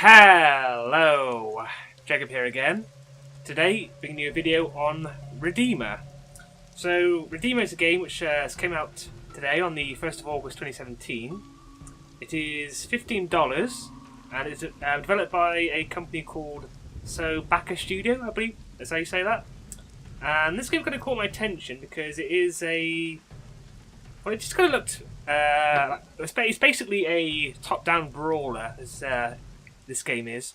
Hello, Jacob here again. Today, bringing you a video on Redeemer. So, Redeemer is a game which came out today on the 1st of August 2017. It is $15 and it's developed by a company called Sobaka Studio, I believe that's how you say that. And this game kind of caught my attention because it is a... well, it just kind of looked... it's basically a top-down brawler, as this game is.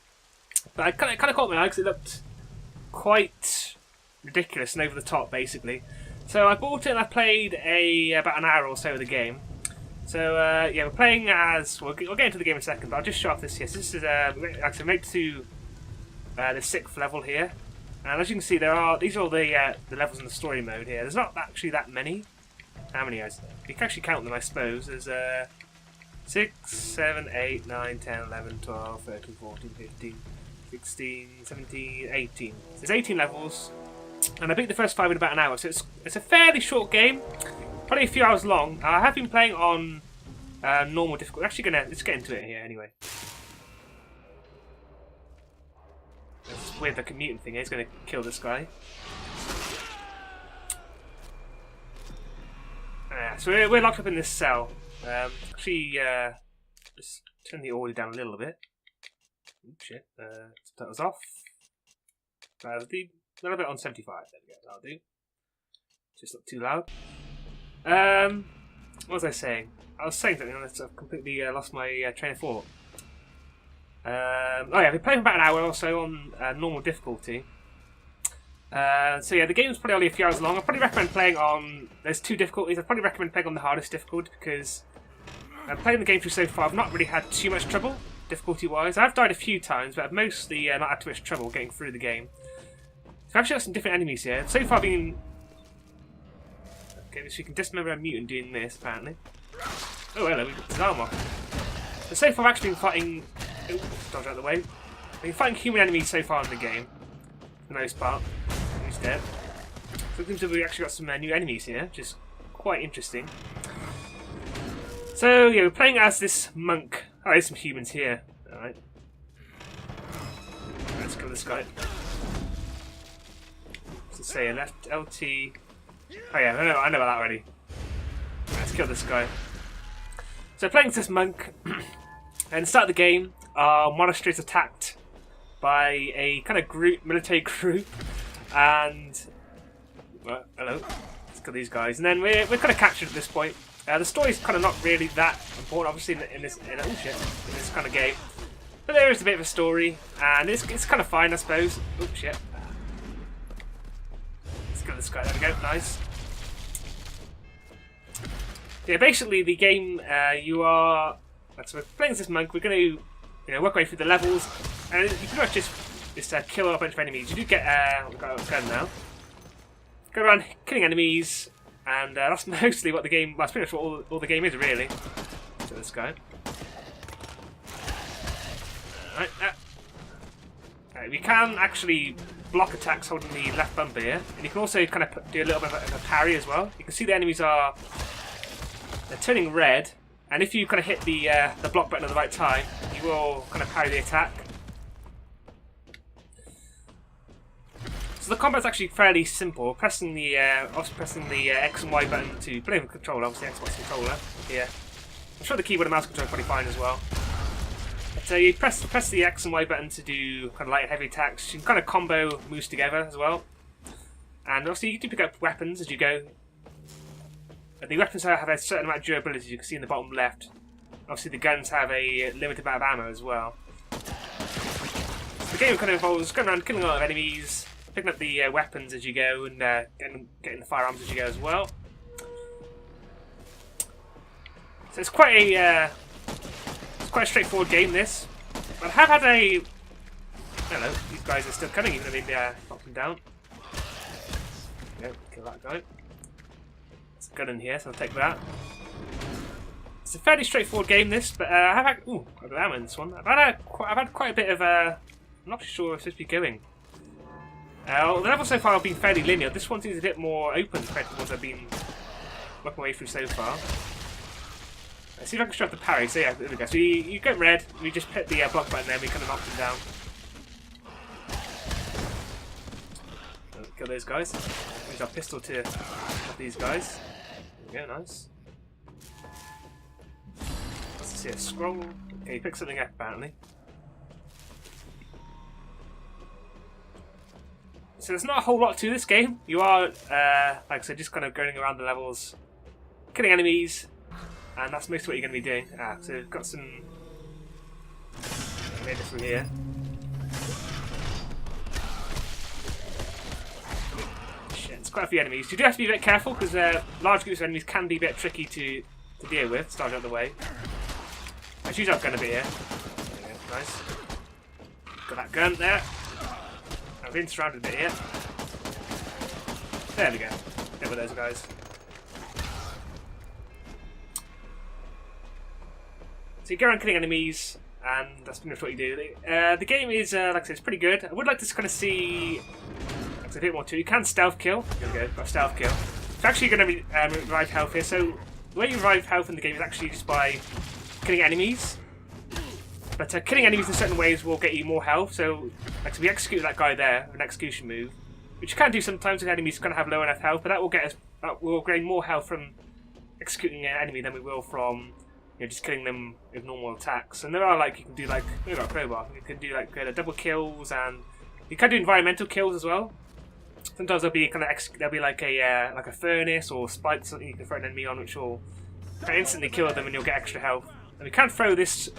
But it kind of caught my eye because it looked quite ridiculous and over the top, basically. So I bought it and I played about an hour or so of the game. So yeah, we're playing as... we'll get into the game in a second, but I'll just show off this here. So this is actually made to the 6th level here. And as you can see, these are all the levels in the story mode here. There's not actually that many. How many is there? You can actually count them, I suppose. There's 6, 7, 8, 9, 10, 11, 12, 13, 14, 15, 16, 17, 18. So there's 18 levels. And I beat the first 5 in about an hour. So it's a fairly short game. Probably a few hours long. I have been playing on normal difficulty. Actually, let's get into it here anyway. It's weird the commuting thing is going to kill this guy. So we're locked up in this cell. Actually, just turn the audio down a little bit. Oops, shit. Subtitles off. A little bit on 75. There we go. That'll do. Just not too loud. What was I saying? I was saying something and I've completely lost my train of thought. Oh yeah, I've been playing for about an hour or so on normal difficulty. So yeah, the game's probably only a few hours long. I'd probably recommend playing on... there's 2 difficulties. I'd probably recommend playing on the hardest difficulty because playing the game through so far, I've not really had too much trouble, difficulty-wise. I've died a few times, but I've mostly not had too much trouble getting through the game. So I've actually got some different enemies here. So far I've been... okay, so you can dismember a mutant doing this, apparently. Oh, hello, we've got his arm off. So far I've actually been fighting... oh, dodge out of the way. I've been fighting human enemies so far in the game, for the most part. He's dead. So it seems that we've actually got some new enemies here, which is quite interesting. So yeah, we're playing as this monk. Oh, there's some humans here. Alright. Let's kill this guy. What's it say? Left LT. Oh yeah, I know about that already. Let's kill this guy. So playing as this monk, and at the start of the game, our monastery is attacked by a kind of military group, and well, hello, let's kill these guys, and then we're kind of captured at this point. The story's kind of not really that important, obviously, in this kind of game, but there is a bit of a story, and it's kind of fine, I suppose. Oh shit! Let's kill this guy. There we go. Nice. Yeah, basically the game so we're playing as this monk. We're going to work our way through the levels, and you pretty much just kill a bunch of enemies. You do get we've got a gun now. Go around killing enemies, and that's mostly what the game. Well, that's pretty much what all the game is, really. So this guy. Alright, we can actually block attacks holding the left bumper here, and you can also kind of do a little bit of a parry as well. You can see the enemies they're turning red, and if you kind of hit the block button at the right time, you will kind of parry the attack. So the combat's actually fairly simple. Pressing the X and Y button to play with the controller, obviously Xbox controller. Yeah, I'm sure the keyboard and mouse controller are probably fine as well. So you press the X and Y button to do kind of light and heavy attacks. You can kind of combo moves together as well, and obviously you do pick up weapons as you go. The weapons have a certain amount of durability, as you can see in the bottom left. Obviously the guns have a limited amount of ammo as well. So the game kind of involves going around killing a lot of enemies, picking up the weapons as you go, and getting the firearms as you go as well. So it's quite a straightforward game, this. But I have had a... hello, these guys are still coming even though they've knocked them down. There we go, kill that guy. There's a gun in here, so I'll take that. It's a fairly straightforward game, this, but I have had... ooh, I've got ammo in this one. I've had quite a bit of... I'm not sure where it's supposed to be going. The levels so far have been fairly linear. This one seems a bit more open compared to the ones I've been working my way through so far. Let's see if I can strike the parry. So yeah, there we go. So you get red, we just hit the block button there and we kind of knocked him down. Kill those guys. Use our pistol to knock these guys. There we go, nice. Let's see a scroll. Okay, you picked something up apparently. So there's not a whole lot to this game. You are, like I said, just kind of going around the levels, killing enemies, and that's most of what you're going to be doing. So we've got some... I made this from here. Shit, there's quite a few enemies. You do have to be a bit careful, because large groups of enemies can be a bit tricky to deal with, starting out the way. Let's use our gun a bit here. There we go, nice. Got that gun there. I've been surrounded a bit here. There we go. Get with those guys. So you go around killing enemies, and that's pretty much what you do. The game is, like I said, it's pretty good. I would like to kind of see a bit more too. You can stealth kill. There we go, got a stealth kill. It's actually going to be revive health here. So the way you revive health in the game is actually just by killing enemies. But killing enemies in certain ways will get you more health. So, like, so we executed that guy there with an execution move, which you can do sometimes if enemies kind of have low enough health. But that will get us, we'll gain more health from executing an enemy than we will from, you know, just killing them with normal attacks. And there are, like, you can do like, we've got a crowbar. You can do like double kills, and you can do environmental kills as well. Sometimes there'll be kind of there'll be like a furnace or spikes something you can throw an enemy on, which will kind of instantly kill them, and you'll get extra health. And we can throw this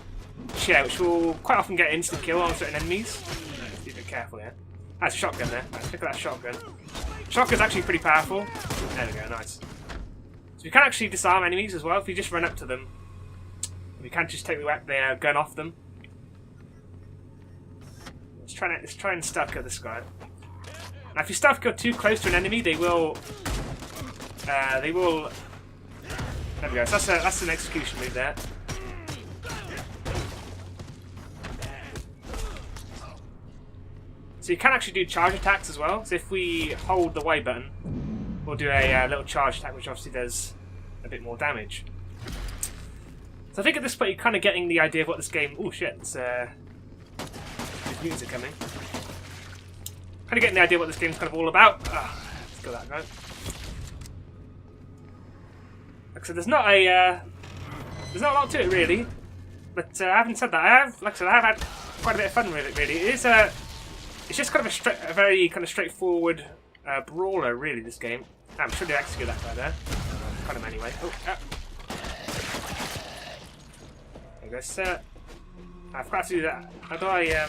chair, which will quite often get instant kill on certain enemies. Let's be a bit careful here. That's a shotgun there. Let's pick up that shotgun. Shotgun's actually pretty powerful. There we go, nice. So you can actually disarm enemies as well if you just run up to them. You can just take the gun off them. Let's try and stealth kill this guy. Now, if you stealth kill too close to an enemy, they will. There we go. So that's an execution move there. So you can actually do charge attacks as well. So if we hold the Y button, we'll do a little charge attack, which obviously does a bit more damage. So I think at this point you're kind of getting the idea of what this game... Oh shit, there's mutants are coming. Kind of getting the idea of what this game's kind of all about. Let's kill that guy. Like I said, there's not a lot to it really. But having said that, I have had quite a bit of fun with it really. It's just kind of a very kind of straightforward brawler, really, this game. I'm sure they execute that guy there. Cut him anyway. Oh, there goes sir. I forgot to do that. How do I... I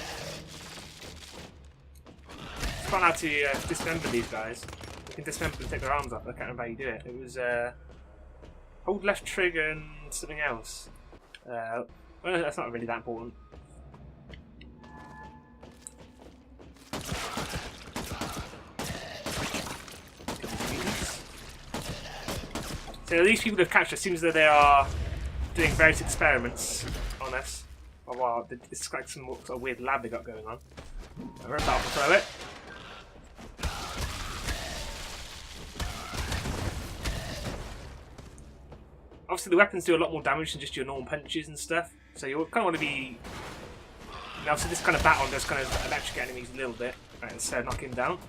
forgot how to dismember these guys. You can dismember them and take their arms off. I can't remember how you do it. It was hold left trigger and something else. Well, that's not really that important. So these people have captured, it seems that they are doing various experiments on us. Oh wow, it's like some sort of weird lab they got going on. We're about to throw it. Obviously the weapons do a lot more damage than just your normal punches and stuff. So you kind of want to be... Now, so this kind of battle does kind of electric enemies a little bit. Right, let's knock him down.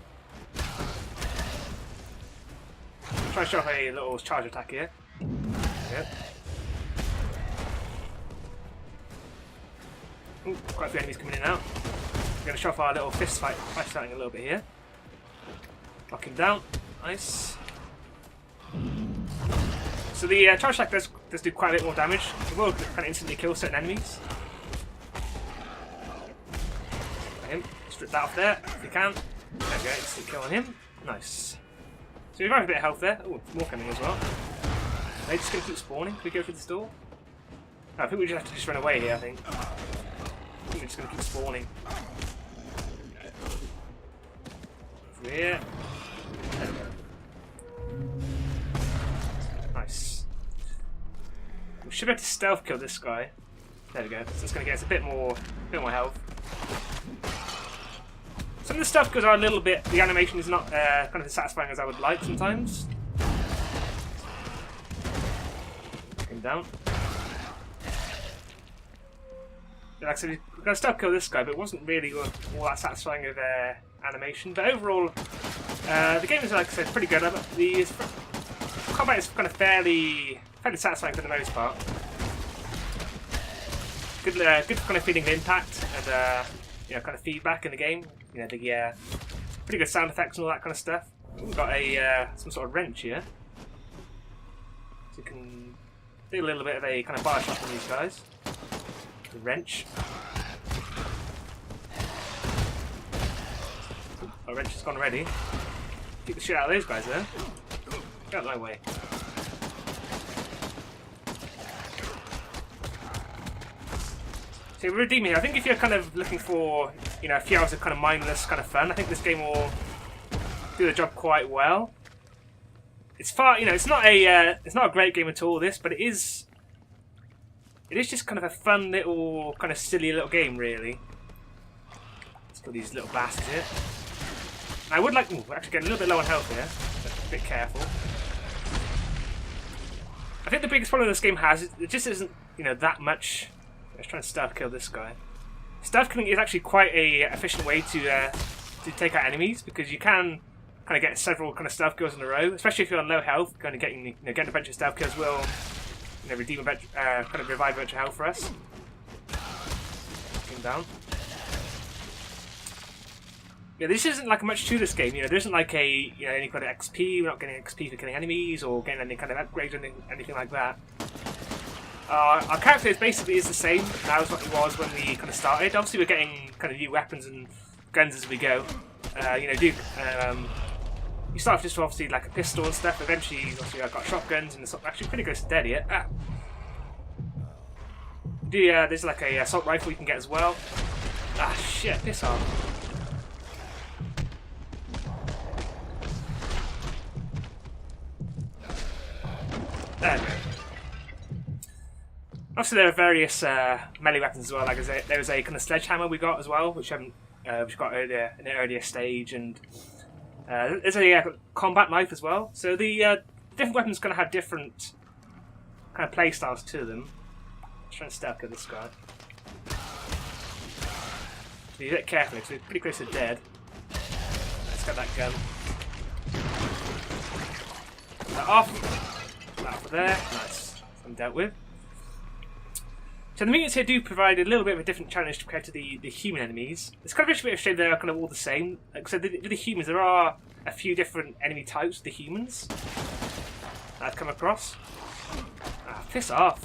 Try to show off a little charge attack here. Yep. Ooh, quite a few enemies coming in now. We're going to show off our little fist fighting a little bit here. Knock him down. Nice. So the charge attack does do quite a bit more damage. It will kind of instantly kill certain enemies. Him. Strip that off there if you can. There we go, instant kill on him. Nice. So we've got a bit of health there. Oh, more coming as well. Are they just going to keep spawning? Can we go through this door? No, I think we just have to just run away here, I think. I think we're just going to keep spawning. Through here. There we go. Nice. We should be able to stealth kill this guy. There we go. So it's going to get us a bit more health. Some of the stuff goes on a little bit. The animation is not kind of as satisfying as I would like sometimes. Get him down. like I said, we're going to still kill this guy, but it wasn't really all that satisfying of animation. But overall, the game is, like I said, pretty good. The combat is kind of fairly satisfying for the most part. Good kind of feeling the impact and you know, kind of feedback in the game. You know, the pretty good sound effects and all that kind of stuff. We've got a some sort of wrench here, so you can do a little bit of a kind of bar shot on these guys. The wrench. Oh, wrench has gone already. Keep the shit out of those guys there. Get out of my way. So redeeming. I think if you're kind of looking for, you know, a few hours of kind of mindless kind of fun, I think this game will do the job quite well. It's far, you know, it's not a great game at all. This, but it is just kind of a fun little, kind of silly little game, really. Let's kill these little bastards here. And I would like, we're actually getting a little bit low on health here. So a bit careful. I think the biggest problem this game has is it just isn't, you know, that much. Let's try and stealth kill this guy. Stealth killing is actually quite a efficient way to take out enemies, because you can kind of get several kind of stealth kills in a row, especially if you're on low health. Kind of getting a bunch of stealth kills will, you know, redeem a bunch, kind of revive a bunch of health for us. Get him down. Yeah, this isn't like much to this game. You know, there isn't like a, you know, any kind of XP. We're not getting XP for killing enemies or getting any kind of upgrades or anything like that. Our character is basically the same now as what it was when we kind of started. Obviously, we're getting kind of new weapons and guns as we go. You know, you start off just obviously like a pistol and stuff. Eventually, obviously, I've got shotguns and it's actually pretty close to dead here. There's like a assault rifle you can get as well. Ah, shit! Piss off. There we go. Obviously, there are various melee weapons as well. Like there was a kind of sledgehammer we got as well, which we got earlier in an earlier stage, and there's a combat knife as well. So the different weapons kind of have different kind of play styles to them. Let's try and stealth kill this guy. Be a bit careful because we're pretty close to dead. Let's get that gun. That off. That off there. Nice. I'm dealt with. So the mutants here do provide a little bit of a different challenge compared to the human enemies. It's kind of a bit of a shame they're kind of all the same. Like I said, with the humans, there are a few different enemy types with the humans that I've come across. Ah, piss off.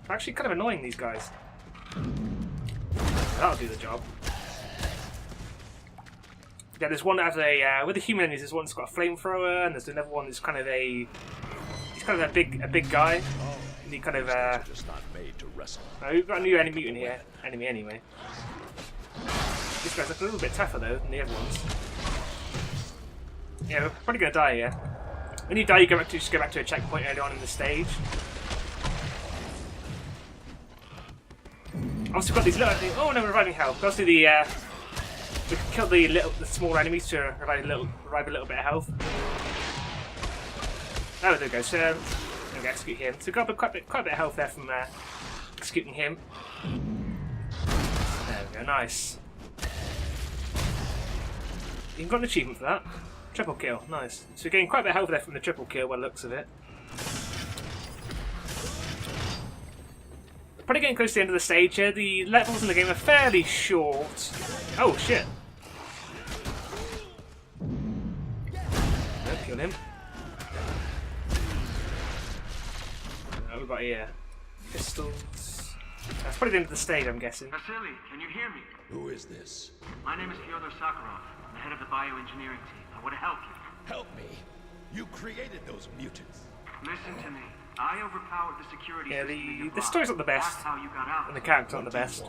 They're actually kind of annoying, these guys. That'll do the job. Yeah, there's one that has a with the human enemies. There's one that's got a flamethrower, and there's another one that's kind of a big guy. And he kind of we've got a new enemy mutant here. Enemy anyway. This guy's a little bit tougher though than the other ones. Yeah, we're probably gonna die here. When you die, you just go back to a checkpoint early on in the stage. Also, we've got these little. Oh no, we're reviving health. Obviously, we can kill the small enemies to revive a little bit of health. Oh, there we go. So, there we go, execute him. So we've got quite a bit of health there from executing him. There we go, nice. You've got an achievement for that. Triple kill, nice. So we're getting quite a bit of health there from the triple kill by the looks of it. Probably getting close to the end of the stage here. The levels in the game are fairly short. Oh shit! Nope, kill him. We've got here pistols. That's probably the end of the stage, I'm guessing. Vasily, can you hear me? Who is this? My name is Fyodor Sakharov. I'm the head of the bioengineering team. I want to help you. Help me. You created those mutants. Listen to me. I overpowered the security system. The story's not the best, That's how you got out. and the character's not the best.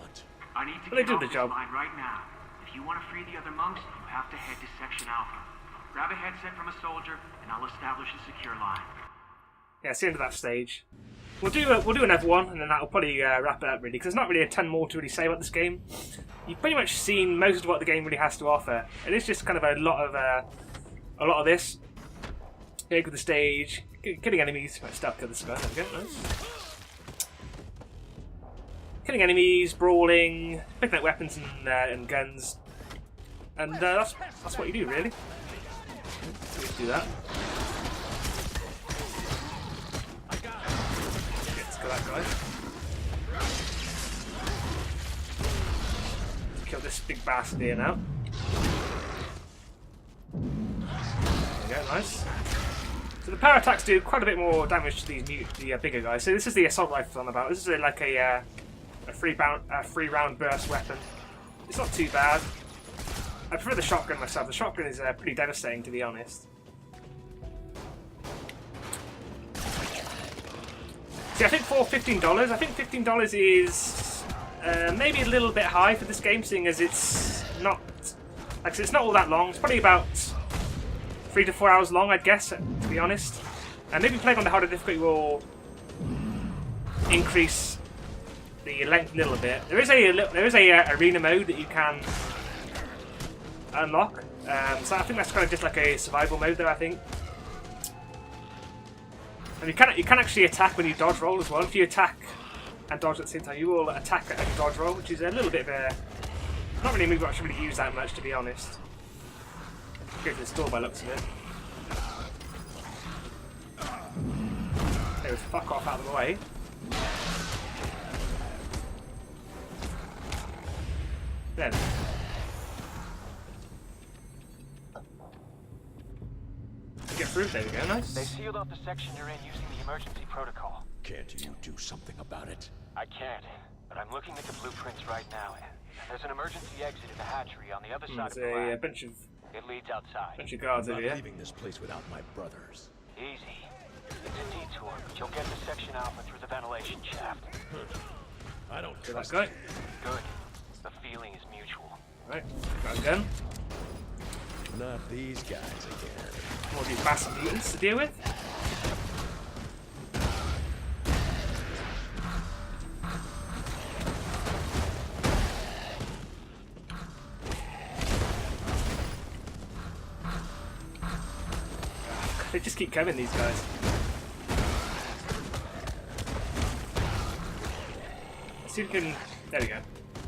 I need to But they get do off the this job. line right now. If you want to free the other monks, you have to head to Section Alpha. Grab a headset from a soldier, and I'll establish a secure line. Yeah, it's the end of that stage. We'll do another one, and then that'll probably wrap it up really, because there's not really a ton more to really say about this game. You've pretty much seen most of what the game really has to offer. It is just kind of a lot of this. Go to the stage, Killing enemies. Right, start kill this guy. There we go. Nice. Killing enemies, brawling, picking up weapons and guns, and that's what you do really. Let's do that. Let's kill that guy. Kill this big bastard here now. There we go, nice. So the power attacks do quite a bit more damage to the bigger guys. So this is the assault rifle I'm about. This is like a free round burst weapon. It's not too bad. I prefer the shotgun myself. The shotgun is pretty devastating, to be honest. See, I think for $15, I think $15 is maybe a little bit high for this game, seeing as it's not, like I said, it's not all that long. It's probably about 3 to 4 hours long, I'd guess, to be honest. And maybe playing on the harder difficulty will increase the length a little bit. There is a arena mode that you can unlock. So I think that's kind of just like a survival mode, though. I think. And you can actually attack when you dodge roll as well. If you attack and dodge at the same time, you will attack and dodge roll, which is a little bit of a not really a move I should really use that much, to be honest. Go to the store by looks of it. There was fuck off out of the way. Then. Get through, there we go, nice. They sealed off the section you're in using the emergency protocol. Can't you do something about it? I can't, but I'm looking at the blueprints right now. There's an emergency exit in the hatchery on the other side of the There's a lab. bunch of It leads outside. guards I'm over not here. leaving this place without my brothers. Easy. It's a detour, but you'll get to Section Alpha through the ventilation shaft. I don't Kill that trust guy. Good. The feeling is mutual. Right, got a gun. Not these guys again. More of these massive mutants to deal with. They just keep coming, these guys. Let's see if we can. There we go.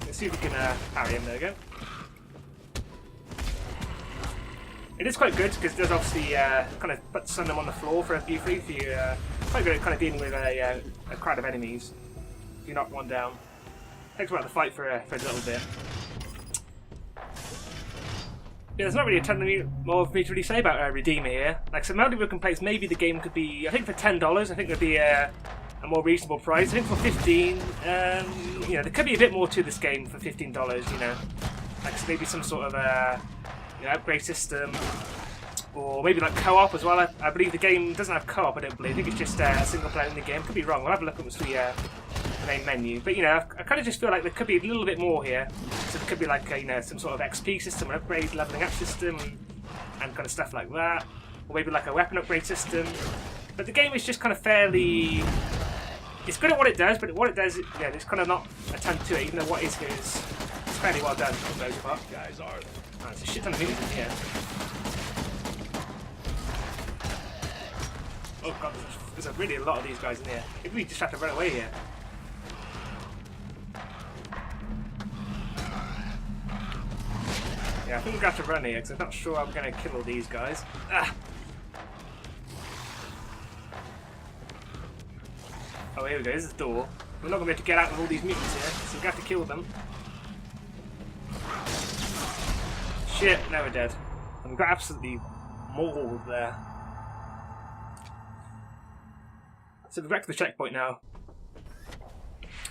Let's see if we can parry him. There we go. It is quite good because it does obviously kind of put some of them on the floor for a few free. If you quite good at kind of dealing with a crowd of enemies. If you knock one down, takes about the fight for a little bit. Yeah, there's not really a ton more for me to really say about Redeemer here. Like some only real complaints, maybe the game could be, I think for $10, I think there'd be a more reasonable price. I think for $15, you know, there could be a bit more to this game for $15, you know. Like maybe some sort of upgrade system, or maybe like co-op as well. I believe the game doesn't have co-op, I don't believe. I think it's just a single player in the game. Could be wrong, we'll have a look at the main menu. But you know, I kind of just feel like there could be a little bit more here. So there could be like you know, some sort of XP system, an upgrade leveling up system, and kind of stuff like that. Or maybe like a weapon upgrade system. But the game is just kind of fairly... It's good at what it does, but what it does, yeah, there's kind of not a ton to it, even though what is good is it's fairly well done for the most part. Guys are there. Oh, there's a shit ton of mutants in here. Oh god, there's really a lot of these guys in here. Maybe we just have to run away here. Yeah, I think we're going to have to run here because I'm not sure I'm going to kill all these guys. Ah. Oh, here we go, there's the door. We're not going to be able to get out with all these mutants here, so we're going to have to kill them. Shit, now we're dead. And we've got absolutely mauled there. So we're back to the checkpoint now.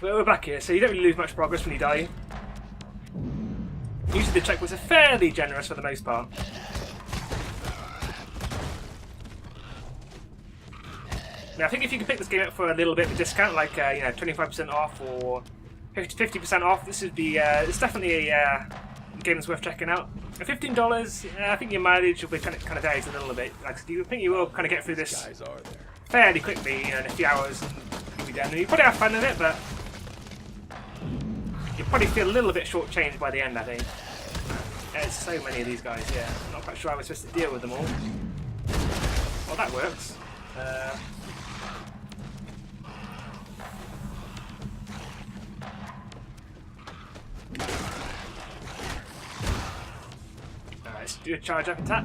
But we're back here, so you don't really lose much progress when you die. Usually the checkpoints are fairly generous for the most part. Now I think if you can pick this game up for a little bit of a discount, like you know, 25% off or 50% off, this would be it's definitely a game that's worth checking out. At $15, I think your mileage will be kind of varies a little bit. Like, I think you will kind of get through this Guys are there. fairly quickly, you know, in a few hours, and you'll be done. And you probably have fun with it, but you'll probably feel a little bit shortchanged by the end, I think. There's so many of these guys, yeah. I'm not quite sure how we're supposed to deal with them all. Well, that works. Alright, let's do a charge up attack.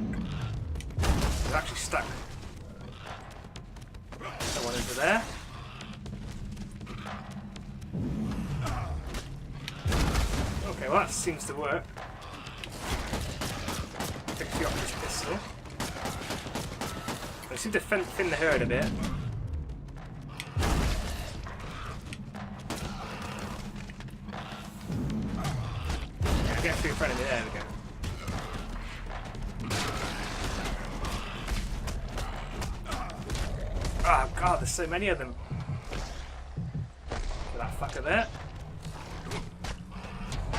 They're actually stuck. That one into there. Okay, well that seems to work. Pick you up this pistol. They seem to thin the herd a bit. Yeah, get through in front of me, there we go. Oh god, there's so many of them. Get that fucker there.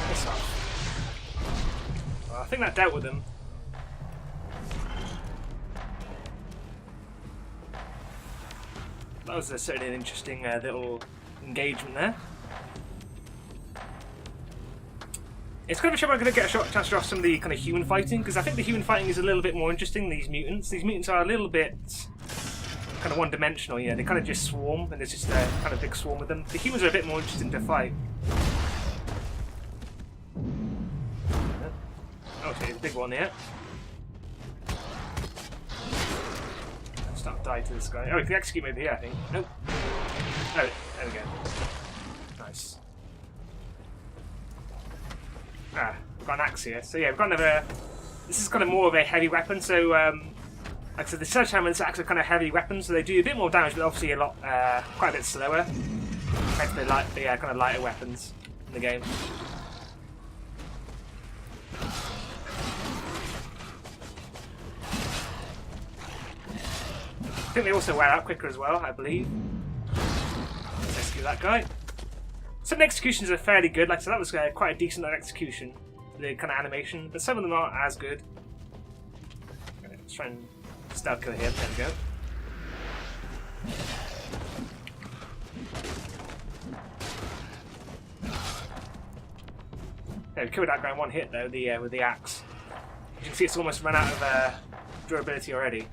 Piss off. Well, I think that dealt with them. That was certainly an interesting little engagement there. It's kind of a shame I'm going to get a chance to show off some of the kind of human fighting, because I think the human fighting is a little bit more interesting than these mutants. These mutants are a little bit kind of one-dimensional, you know, they kind of just swarm, and there's just a kind of big swarm with them. The humans are a bit more interesting to fight. Okay, there's a big one here. Let's not die to this guy. Oh, we can execute him over here, I think. Nope. Oh, there we go. Nice. Ah, we've got an axe here. So yeah, we've got another... This is kind of more of a heavy weapon, so... like I said, the sledgehammer and the axe are kind of heavy weapons, so they do a bit more damage, but obviously a lot, quite a bit slower compared to the kind of lighter weapons in the game. I think they also wear out quicker as well, I believe. Let's execute that guy. Some of the executions are fairly good, like I said, that was quite a decent execution, the kind of animation, but some of them aren't as good. Let's try and stealth kill here, there we go. Yeah, we killed that guy in one hit though, with the axe. You can see it's almost run out of durability already.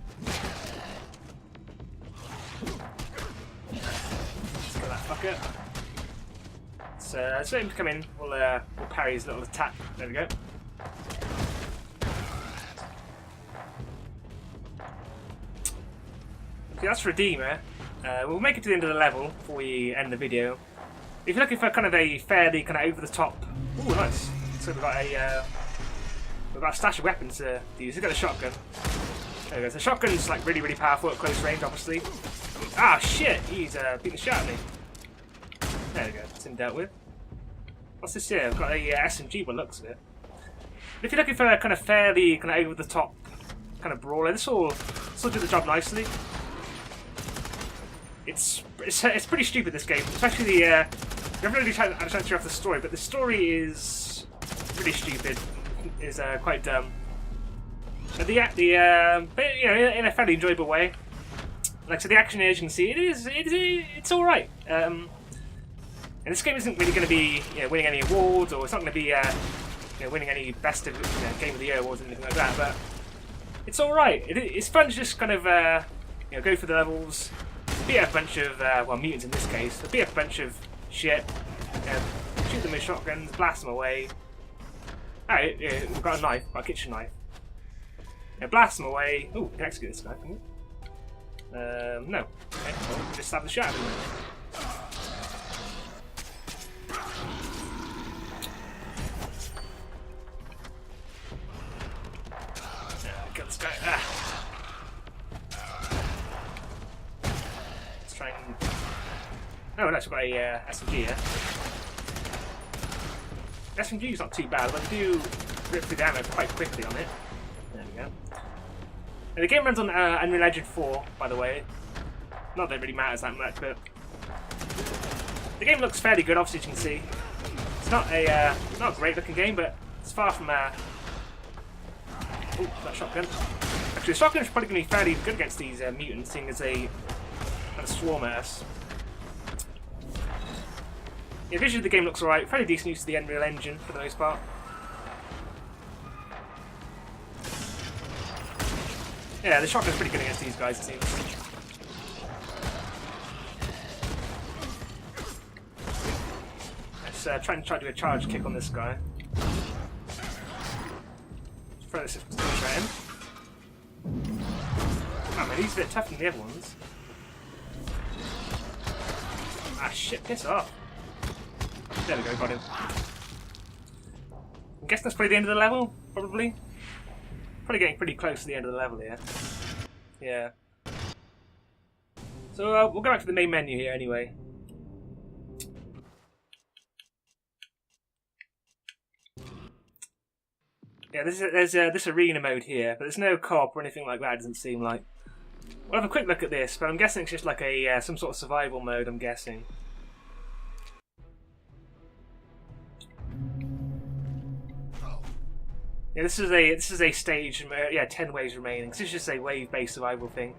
Let's kill that fucker. So let's let him come in, we'll parry his little attack. There we go. Okay, that's Redeemer. We'll make it to the end of the level before we end the video. If you're looking for kind of a fairly kind of over the top, ooh, nice. So we've got a stash of weapons to use. We've got a shotgun. There we go. So shotgun's like really powerful at close range, obviously. Ah shit, he's beating the shit out of me. There we go. That's him dealt with. What's this here? We've got a SMG by the looks of it. If you're looking for a kind of fairly kind of over the top kind of brawler, this will do the job nicely. It's pretty stupid, this game, especially the. We haven't really had a chance to show off the story, but the story is really stupid. Is quite dumb. But but you know, in a fairly enjoyable way. Like so, the action here, as you can see, it's all right. And this game isn't really going to be winning any awards, or it's not going to be winning any best of game of the year awards or anything like that. But it's all right. It's fun to just kind of go through the levels. Beat a bunch of, well, mutants in this case, beat a bunch of shit, shoot them with shotguns, blast them away. Alright, we've got a knife, got a kitchen knife. Blast them away. Ooh, we can execute this guy, can we? No. Okay, well, we'll just stab the shit out of him. Kill this guy. Ah. Try and... Oh, and actually got a SMG here. SMG is not too bad, but I do rip through the ammo quite quickly on it. There we go. Now, the game runs on Unreal Engine 4, by the way. Not that it really matters that much, but the game looks fairly good, obviously, as you can see. It's not a great looking game, but it's far from oh, that shotgun. Actually, the shotgun is probably going to be fairly good against these mutants, seeing as they swarm at us. Yeah, visually the game looks alright, fairly decent use of the Unreal Engine for the most part. Yeah, the shotgun's pretty good against these guys, it seems. Just try to do a charge kick on this guy. Just throw this at him. Oh man, he's a bit tougher than the other ones. Ah shit, piss off. There we go, got him. I'm guessing that's probably the end of the level, probably. Probably getting pretty close to the end of the level here. Yeah. So we'll go back to the main menu here anyway. Yeah, there's this arena mode here, but there's no co-op or anything like that, it doesn't seem like. We'll have a quick look at this, but I'm guessing it's just like a some sort of survival mode, I'm guessing. Yeah, this is a stage, yeah, 10 waves remaining. So it's just a wave-based survival thing.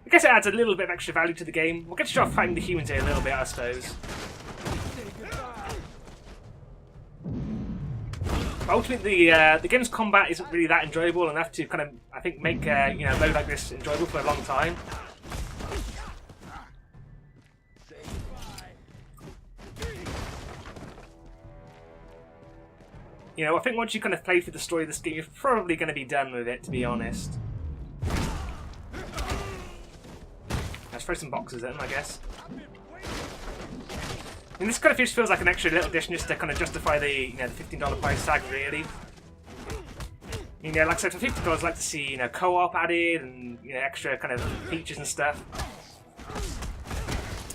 I guess it adds a little bit of extra value to the game. We'll get to start fighting the humans here a little bit, I suppose. But ultimately, the game's combat isn't really that enjoyable, and I have to kind of, I think, make a mode like this enjoyable for a long time. You know, I think once you kind of play through the story of this game, you're probably going to be done with it, to be honest. Let's throw some boxes at him, I guess. I mean, this kind of just feels like an extra little addition just to kind of justify the the $15 price tag, really. Like I said, for $50, I'd like to see co-op added and extra kind of features and stuff.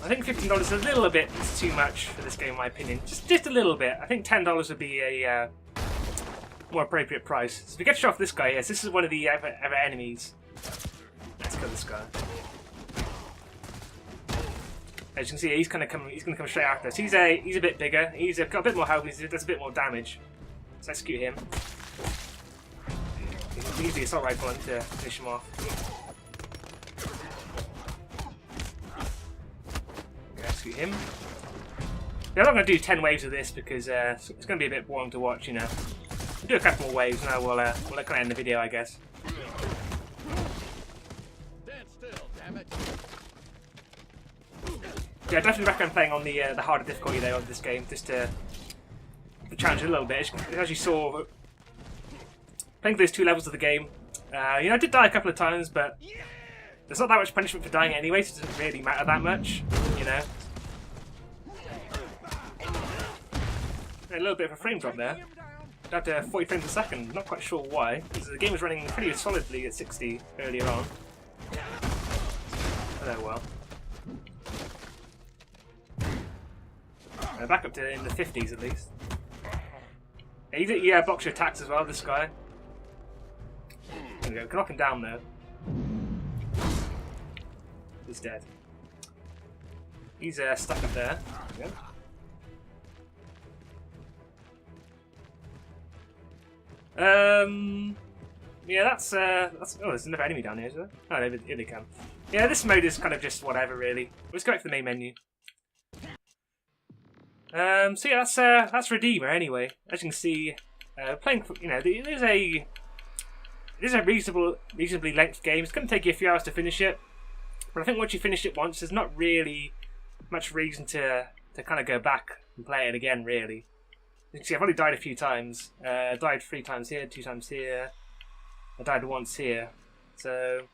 I think $15 is a little bit too much for this game, in my opinion. Just a little bit. I think $10 would be a more appropriate price. So we get to show off this guy. Yes, this is one of the other enemies. Let's kill this guy. As you can see, he's gonna come straight after us. He's a bit bigger. He's got a bit more health. He does a bit more damage. Let's execute him. You can use the assault rifle on to finish him off. Execute him. Yeah, I'm not going to do 10 waves of this because it's going to be a bit boring to watch, We'll do a couple more waves and we'll kind of end the video, I guess. Stand still, damn it. Yeah, I definitely recommend playing on the harder difficulty though of this game, just to challenge it a little bit. As you saw, playing those 2 levels of the game, I did die a couple of times, but there's not that much punishment for dying anyway, so it doesn't really matter that much, A little bit of a frame drop there. Down to 40 frames a second, not quite sure why, because the game was running pretty solidly at 60 earlier on. Oh well. Back up to in the 50s at least. Yeah, blocks your attacks as well, this guy. There we go, can knock him down though. He's dead. He's stuck up there. There we go. Yeah, that's oh, there's another enemy down here, is there? Oh, here they come. Yeah, this mode is kind of just whatever, really. Let's go back to the main menu. So yeah, that's Redeemer anyway. As you can see, playing, it is a reasonably length game. It's going to take you a few hours to finish it, but I think once you finish it once, there's not really much reason to kind of go back and play it again, really. You can see I've only died a few times. I died 3 times here, 2 times here. I died once here. So,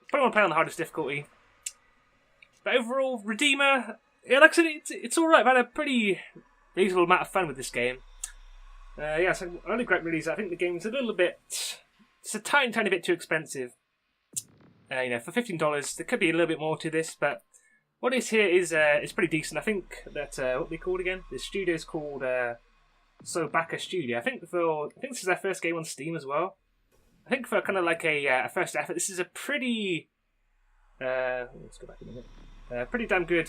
probably want to play on the hardest difficulty. But overall, Redeemer, yeah, like I said, it's alright. I've had a pretty reasonable amount of fun with this game. Yeah, so only great release. I think the game's a little bit, it's a tiny bit too expensive. For $15, there could be a little bit more to this, but what is here is pretty decent. I think that what they called again? The studio's called Sobaka Studio. I think this is their first game on Steam as well. I think for kind of like a first effort, this is a pretty let's go back a minute. Pretty damn good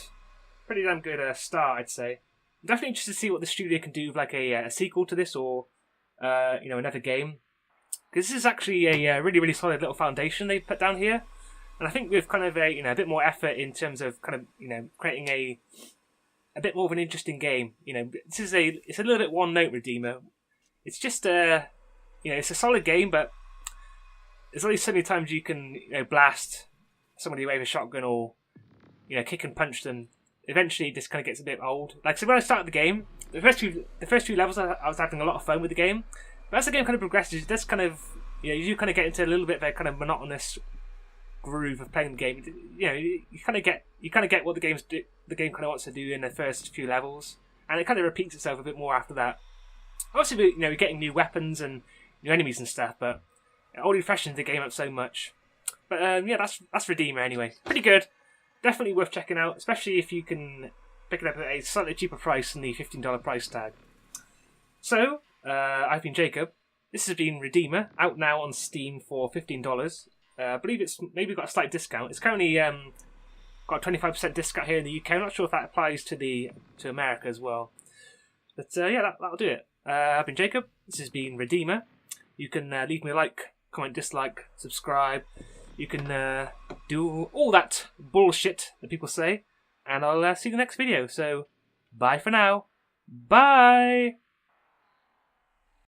start, I'd say. I'm definitely interested to see what the studio can do with like a sequel to this or another game, because this is actually a really solid little foundation they've put down here. And I think with kind of a bit more effort in terms of kind of creating a bit more of an interesting game. It's a little bit one note Redeemer. It's just it's a solid game, but there's only so many times you can blast somebody away with a shotgun or kick and punch them eventually it just kind of gets a bit old. Like, so when I started the game, the first few levels I was having a lot of fun with the game. But as the game kind of progresses, it does kind of, you kind of get into a little bit of a kind of monotonous groove of playing the game. You kind of get what the game kind of wants to do in the first few levels, and it kind of repeats itself a bit more after that. Obviously, you're getting new weapons and new enemies and stuff, but it already freshens the game up so much. But that's Redeemer anyway. Pretty good. Definitely worth checking out, especially if you can pick it up at a slightly cheaper price than the $15 price tag. So, I've been Jacob. This has been Redeemer, out now on Steam for $15. I believe it's maybe got a slight discount. It's currently got a 25% discount here in the UK. I'm not sure if that applies to America as well. But that'll do it. I've been Jacob. This has been Redeemer. You can leave me a like, comment, dislike, subscribe. You can do all that bullshit that people say. And I'll see you in the next video. So, bye for now. Bye!